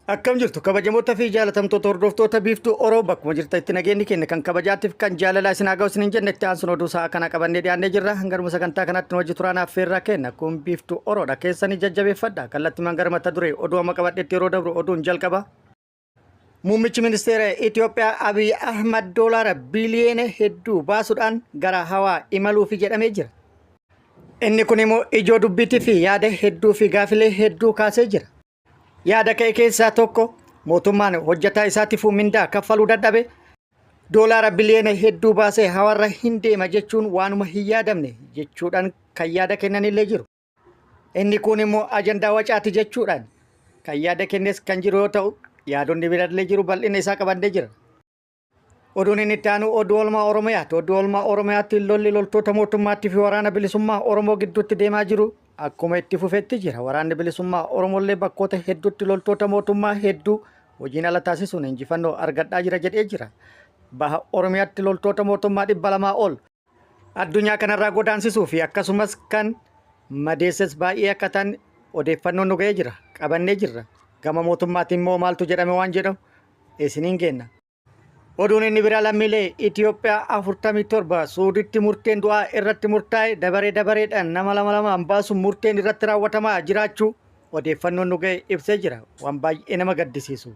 Akkam jirtu kabajamoota fi jaalatamtoota hordoftoota biiftuu Oromoo bakkuma jirtanitti nageenyi keenya kan kabajaatiif kan jaalalaa isin haa ga'u isin hin jenne itti aansuun oduu sa'a kana qabannee dhiyaannee jirra. Hangaruma sagantaa kanatti nu wajji turaanaaf feerraa kenna kun biiftuu Oromoodha keessanii jajjabeeffadha kallattii mangara mata duree oduu amma qabadheetti yeroo dabru oduun jalqaba. Muummichi ministeera Itoophiyaa Abiy Ahmad doolaara biliyoona hedduu baasuudhaan gara hawaa imaluufi jedhamee jira. Inni kun immoo ijoo dubbiitii fi yaada hedduu fi gaafilee hedduu kaasee jira. Yaada ka'e keessaa tokko mootummaan hojjetaa isaatiif mindaa kaffaluu dadhabe doolaara biliyoona hedduu baasee hawarra hin deema jechuun waanuma hin yaadamne jechuudhaan kan yaada kennanillee jiru. Inni kun immoo ajandaa wacaati jechuudhaan kan yaada kennes kan jiru yoo ta'u yaadonni birallee jiru bal'ina isaa qabannee jira. Oduun inni itti aanu oduu oolmaa Oromiyaati. Oduu oolmaa Oromiyaatti lolli loltoota mootummaatti fi waraana bilisummaa Oromoo gidduutti deemaa jiru. Akkuma itti fufetti jira waraanni bilisummaa Oromollee bakkoota hedduutti loltoota mootummaa hedduu hojiin ala taasisuun injifannoo argadhaa jira jedhee jira. Baha Oromiyaatti loltoota mootummaa 200 ol addunyaa kanarraa godaansisuu fi akkasumas kan madeesses baay'ee akka ta'an odeeffannoon nu ga'ee jira qabannee jirra. Gama mootummaatiin immoo maaltu jedhame waan jedhamu isiniin kenna. Oduun inni biraa lammiilee Itoophiyaa 47 Suuditti murteen du'aa irratti murtaa'e dabareedhaan nama lamaan baasuun murteen irratti raawwatamaa jiraachuu odeeffannoon nu ga'e ibsee jira. Waan baay'ee nama gaddisiisu.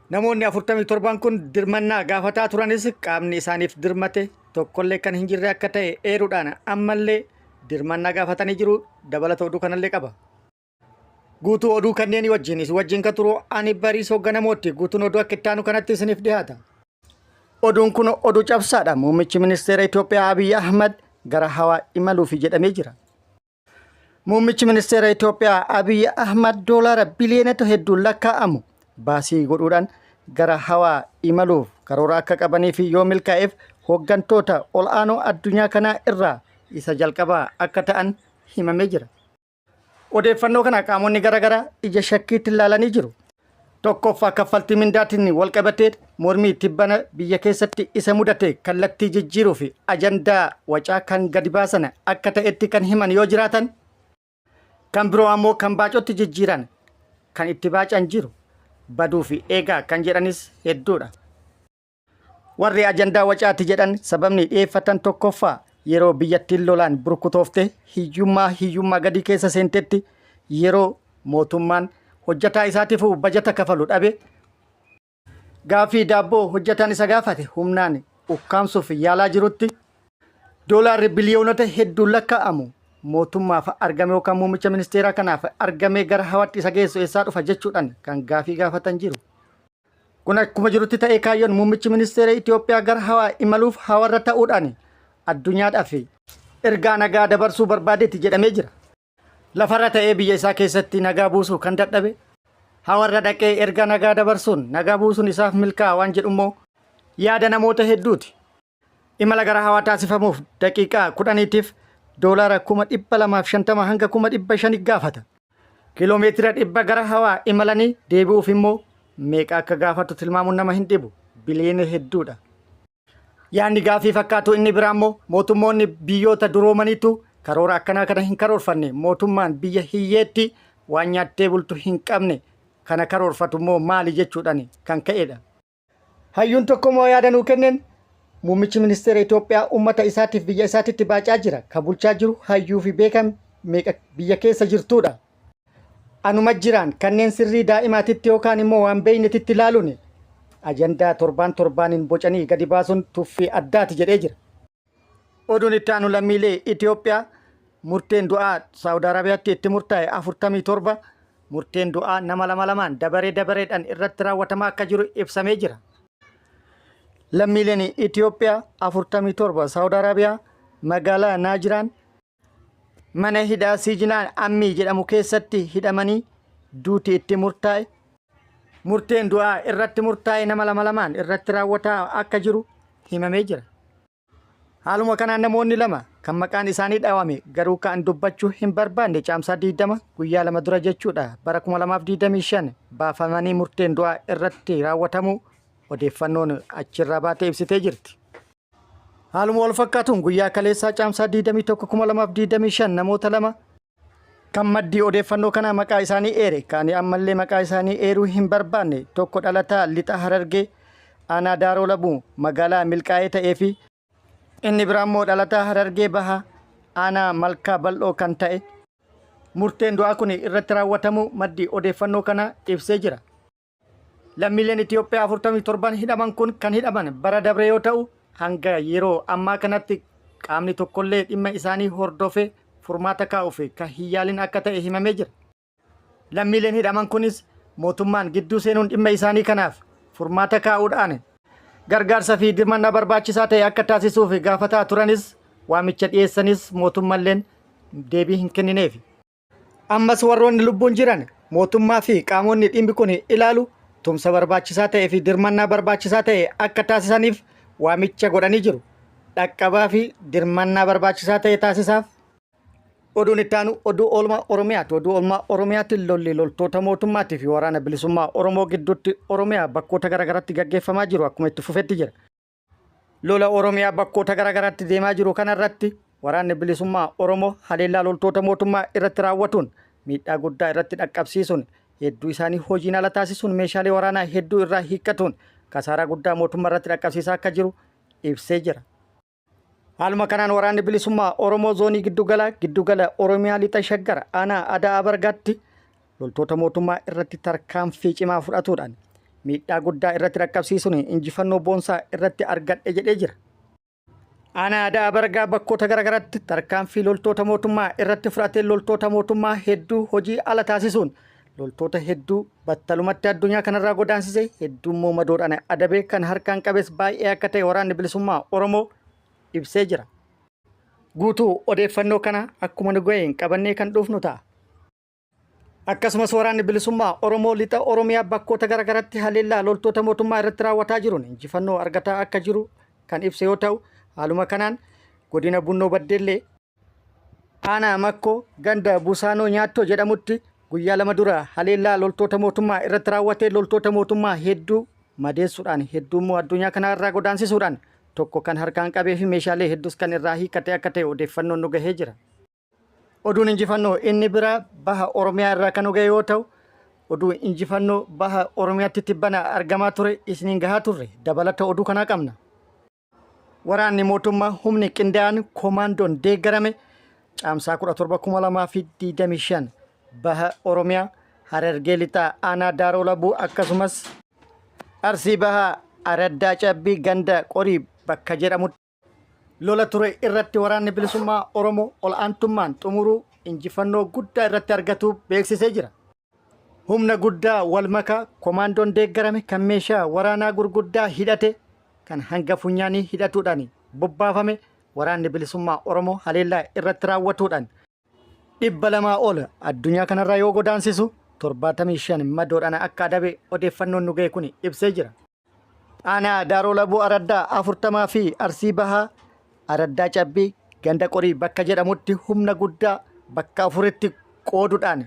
Namoonni 47 kun dirmannaa gaafataa turanis qaamni isaaniif dirmate tokkollee kan hin jirre akka ta'e eeruudhaan ammallee dirmannaa gaafatanii jiru. Dabalata oduu kanallee qaba. Guutuu oduu kanneen wajjin kan turu ani Bariisoo Ganamooti. Guutuun oduu akka itti aanu kanatti isiniif dhiyaata. Oduun kun oduu cabsaadha. Muummichi ministeera Itoophiyaa Abiy Ahmad gara hawaa imaluufi jedhamee jira. Muummichi ministeera Itoophiyaa Abiy Ahmad doolaara biliyoonota hedduun lakkaa'amu baasii godhuudhaan gara hawaa imaluuf karoora akka qabanii fi yoo milkaa'eef hooggantoota ol'aanoo addunyaa kanaa irraa isa jalqabaa akka ta'an himamee jira. Odeeffannoo kana qaamonni garaagaraa ija shakkiitti ilaalanii jiru. Tokkoffaa kaffaltii mindaatiin wal qabatee mormii tibbana biyya keessatti isa mudate kallattii jijjiiruu fi ajandaa wacaa kan gadi baasan akka ta'etti kan himan yoo jiraatan kan biroo ammoo kan baacotti jijjiiran kan itti baacaan jiru baduu fi eegaa kan jedhanis hedduudha. Warri ajandaa wacaati jedhan sababni dhiyeeffatan tokkoffaa yeroo biyyattiin lolaan burkutoofte hiyyummaa gadi keessa seentetti yeroo mootummaan hojjetaa isaatiif bajata kafalu dhabe gaafii daabboo hojjetaan isa gaafate humnaan ukkaamsuuf yaalaa jirutti doolaarri biliyoonota hedduun lakkaa'amu mootummaaf argame yookaan muummicha ministeeraa kanaaf argamee gara hawaatti isa geessu eessaa dhufa jechuudhaan kan gaafii gaafatan jiru. Kun akkuma jirutti ta'ee kaayyoon muummichi ministeera Itoophiyaa gara hawaa imaluuf hawarra ta'uudhaan addunyaadhaaf ergaa nagaa dabarsuu barbaadetti jedhamee jira. Lafarra ta'ee biyya isaa keessatti nagaa buusuu kan dadhabe hawarra dhaqee ergaa nagaa dabarsuun nagaa buusuun isaaf milkaa'a waan jedhummoo yaada namoota hedduuti. Imala gara hawaa taasifamuuf daqiiqaa 10tiif doolaara 250 hanga 500 gaafata. Kiiloomeetira 100 gara hawaa imalanii deebi'uuf immoo meeqa akka gaafatu tilmaamuun nama hin dhibu biliyoona hedduudha. Yaanni gaafii fakkaatu inni biraa immoo mootummoonni biyyoota duroomaniitu karoora akkanaa kana hin karoorfanne mootummaan biyya hiyyeetti waan nyaattee bultu hin qabne kana karoorfatu immoo maali jechuudhaan kan ka'edha. Hayyuun tokko immoo yaada nuu kenneen muummichi ministeera Itoophiyaa uummata isaatiif biyya isaatitti baacaa jira kan bulchaa jiru hayyuu fi beekan meeqa biyya keessa jirtuudha. Anuma jiraan kanneen sirrii daa'imaatitti yookaan immoo waan beeynetitti ilaaluun ajandaa torbaaniin bocanii gadi baasuun tuffii addaati jedhee jira. Oduun itti aanu lammiilee Itoophiyaa murteen du'aa Saawud Arabiyaatti itti murtaa'e 47 murteen du'aa nama lamaan dabareedhaan irratti raawwatamaa akka jiru ibsamee jira. Lammiileen Itoophiyaa 47 Saawud Arabiyaa magaalaa Naajiraan mana hidhaa Siijinaan Ammii jedhamu keessatti hidhamanii duuti itti murtaa'e. Murteen du'aa irratti murtaa'e nama lamaan irratti raawwataa akka jiru himamee jira. Haaluma kanaan namoonni lama kan maqaan isaanii dhaawame garuu kan dubbachuu hin barbaanne caamsaa 20 guyyaa 2 dura jechuudha bara 2025 baafamanii murteen du'aa irratti raawwatamu odeeffannoon achirraa baatee ibsitee jirti. Haaluma wal fakkaatuun guyyaa kaleessaa caamsaa 21 2025 namoota lama Kan maddii odeeffannoo kana maqaa isaanii eere kan ammallee maqaa isaanii eeruu hin barbaanne tokko dhalataa lixa Harargee aanaa Daaroo Labuu magaalaa milkaa'ee ta'ee fi inni biraa immoo dhalataa Harargee Bahaa aanaa Malkaa Bal'oo kan ta'e murteen du'aa kun irratti raawwatamu maddii odeeffannoo kana ibsee jira. Lammiileen Itoophiyaa 47 hidhaman kun kan hidhaman bara dabre yoo ta'u hanga yeroo ammaa kanatti qaamni tokkollee dhimma isaanii hordofee furmaata kaa'uuf kan hin yaalin akka ta'e himamee jira. Lammiileen hidhaman kunis mootummaan gidduu seenuun dhimma isaanii kanaaf furmaata kaa'uudhaan gargaarsa fi dirmannaa barbaachisaa ta'e akka taasisuuf gaafataa turanis waamicha dhiyeessanis mootummalleen deebii hin kennineef. Ammas warroonni lubbuun jiran mootummaa fi qaamonni dhimmi kun ilaalu tumsa barbaachisaa ta'ee fi dirmannaa barbaachisaa ta'e akka taasisaniif waamicha godhanii jiru. Dhaqqabaa fi dirmannaa barbaachisaa ta'e taasisaaf. Oduun itti aanu oduu oolmaa Oromiyaati. Oduu oolmaa Oromiyaatti lolli loltoota mootummaatii fi waraana bilisummaa Oromoo gidduutti Oromiyaa bakkoota garaagaraatti gaggeeffamaa jiru akkuma itti fufetti jira. Lola Oromiyaa bakkoota garaagaraatti deemaa jiru kanarratti waraanni bilisummaa Oromoo haleellaa loltoota mootummaa irratti raawwatuun miidhaa guddaa irratti dhaqqabsiisuun hedduu isaanii hojiin ala taasisuun meeshaalee waraanaa hedduu irraa hiikkatuun kasaaraa guddaa mootummaa irratti dhaqqabsiisaa akka jiru ibsee jira. Haaluma kanaan waraanni bilisummaa Oromoo zoonii giddugala Oromiyaa lixa Shaggar aanaa Adaa Bargaatti loltoota mootummaa irratti tarkaanfii cimaa fudhatuudhaan miidhaa guddaa irratti dhaqqabsiisuun injifannoo boonsaa irratti argadhe jedhee jira. Aanaa Adaa Bargaa bakkoota garaagaraatti tarkaanfii loltoota mootummaa irratti fudhatee loltoota mootummaa hedduu hojii ala taasisuun loltoota hedduu battalumatti addunyaa kanarraa godaansisee heddummoo madoodhaan adabee kan harkaan qabees baay'ee akka ta'e waraanni bilisummaa Oromoo ibsee jira. Guutuu odeeffannoo kana akkuma nu ga'een qabannee kan dhufnu ta'a. Akkasumas waraanni bilisummaa Oromoo lixa Oromiyaa bakkoota garaagaraatti haleellaa loltoota mootummaa irratti raawwataa jiruun injifannoo argataa akka jiru kan ibse yoo ta'u haaluma kanaan godina Bunnoo Baddeellee aanaa Makkoo ganda Busaanoo Nyaattoo jedhamutti guyyaa lama dura haleellaa loltoota mootummaa irratti raawwatee loltoota mootummaa hedduu madeessuudhaan hedduummoo addunyaa kanarraa godaansisuudhaan tokko kan harkaan qabee fi meeshaalee hedduus kan irraa hiikkate akka ta'e odeeffannoon nu gahee jira. Oduun injifannoo inni biraa baha Oromiyaa irraa kan nu gahe yoo ta'u oduun injifannoo baha Oromiyaatti tibbana argamaa ture isiniin gahaa turre dabalata oduu kanaa qabna. Waraanni mootummaa humni qindaa'aan koomaandoon deeggarame caamsaa 17,2025 baha Oromiyaa Harargee lixaa aanaa Daaroo Labuu akkasumas Arsii bahaa Araddaa Cabbii ganda Qorii bakka jedhamutti lola ture irratti waraanni bilisummaa Oromoo ol aantummaan xumuruu injifannoo guddaa irratti argatu beeksisee jira. Humna guddaa wal makaa koomaandoon deeggarame kan meeshaa waraanaa gurguddaa hidhate kan hanga funyaanii hidhatuudhaan bobbaafame waraanni bilisummaa Oromoo haleellaa irratti raawwatuudhaan 200 ol addunyaa kanarraa yoo godaansisu 75 madoodhaan akka adabe odeeffannoon nu ga'e kun ibsee jira. Aanaa Daaroo Labuu Araddaa 40 fi Arsii Bahaa Araddaa Cabbii ganda Qorii bakka jedhamutti humna guddaa bakka 4tti qooduudhaan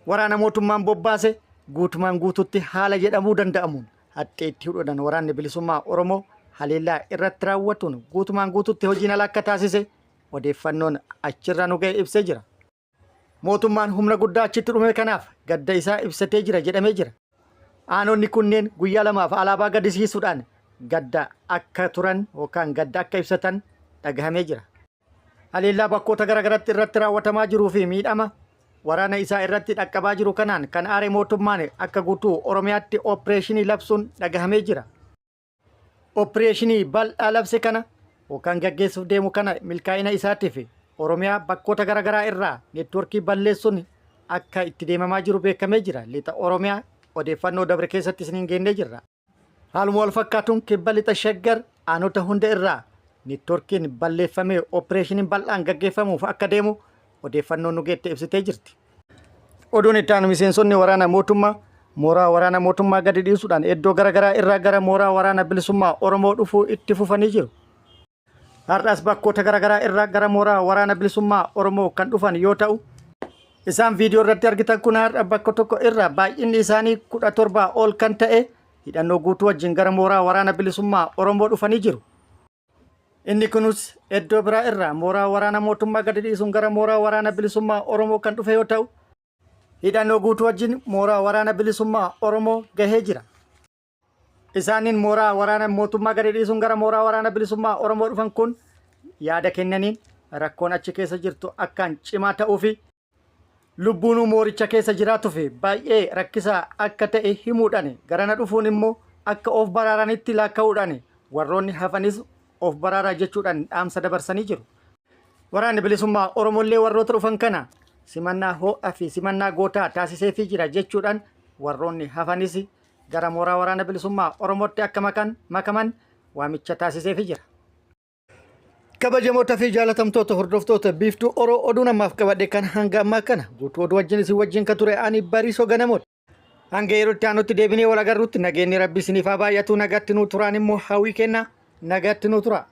waraana mootummaan bobbaase guutumaan guututti haala jedhamuu danda'amuun hadheetti hidhuudhaan waraanni bilisummaa Oromoo haleellaa irratti raawwatuun guutumaan guututti hojiin ala akka taasise odeeffannoon achirraa nu ga'e ibsee jira. Mootummaan humna guddaa achitti dhume kanaaf gadda isaa ibsatee jira jedhamee jira. Aanonni kunneen guyyaa lamaaf alaabaa gadisiisuudhaan gadda akka turan yookaan gadda akka ibsatan dhagahamee jira. Haleellaa bakkoota garaagaraatti irratti raawwatamaa jiruu fi miidhama waraana isaa irratti dhaqqabaa jiru kanaan kan aare mootummaan akka guutuu Oromiyaatti opereeshinii labsuun dhagahamee jira. Opereeshinii bal'aa labse kana yookaan gaggeessuuf deemu kana milkaa'ina isaatiif Oromiyaa bakkoota garaagaraa irraa neetwoorkii balleessuun akka itti deemamaa jiru beekamee jira. Lixa Oromiyaa odeeffannoo dabre keessatti isiniin geennee jirra. Haaluma wal fakkaatuun kibba lixa Shaggar aanota hunda irraa neetwoorkiin balleeffamee opereeshiniin bal'aan gaggeeffamuuf akka deemu odeeffannoon nu geette ibsitee jirti. Oduun itti aanu miseensonni waraana mootummaa mooraa waraana mootummaa gadi dhiisuudhaan iddoo garaagaraa irraa gara mooraa waraana bilisummaa Oromoo dhufuu itti fufanii jiru. Har'as bakkoota garaagaraa irraa gara mooraa waraana bilisummaa Oromoo kan dhufan yoo ta'u isaan viidiyoo irratti argitan kun har'a bakka tokko irraa baay'inni isaanii 17 ol kan ta'e hidhannoo guutuu wajjin gara mooraa waraana bilisummaa Oromoo dhufanii jiru. Inni kunis iddoo biraa irraa mooraa waraana mootummaa gadi dhiisuun gara mooraa waraana bilisummaa Oromoo kan dhufe yoo ta'u, hidhannoo guutuu wajjin mooraa waraana bilisummaa Oromoo gahee jira. Isaaniin mooraa waraana mootummaa gadi dhiisuun gara mooraa waraana bilisummaa Oromoo dhufan kun yaada kennaniin rakkoon achi keessa jirtu akkaan cimaa ta'uu fi lubbuun mooricha keessa jiraatu fi baay'ee rakkisaa akka ta'e himuudhaan garana dhufuun immoo akka of baraaranitti laakkaa'uudhaan warroonni hafanis of baraaraa jechuudhaan dhaamsa dabarsanii jiru. Waraanni bilisummaa Oromollee warroota dhufan kana simannaa ho'aa fi simannaa gootaa taasiseefii jira jechuudhaan warroonni hafanis gara mooraa waraana bilisummaa Oromootti akka makaman waamicha taasiseefii jira. Kabajamoota fi jaalatamtoota hordoftoota biiftuu Oroo oduu namaaf qabadhe kan hanga ammaa kana guutuu oduu wajjin kan ture ani Bariisoo Ganamoodha. Hanga yeroo itti aanutti deebinee wal agarruutti nageenyi Rabbi isiniif haa baay'atu. Nagaatti nuu turaan immoo hawwii kenna. Nagaatti nuu tura.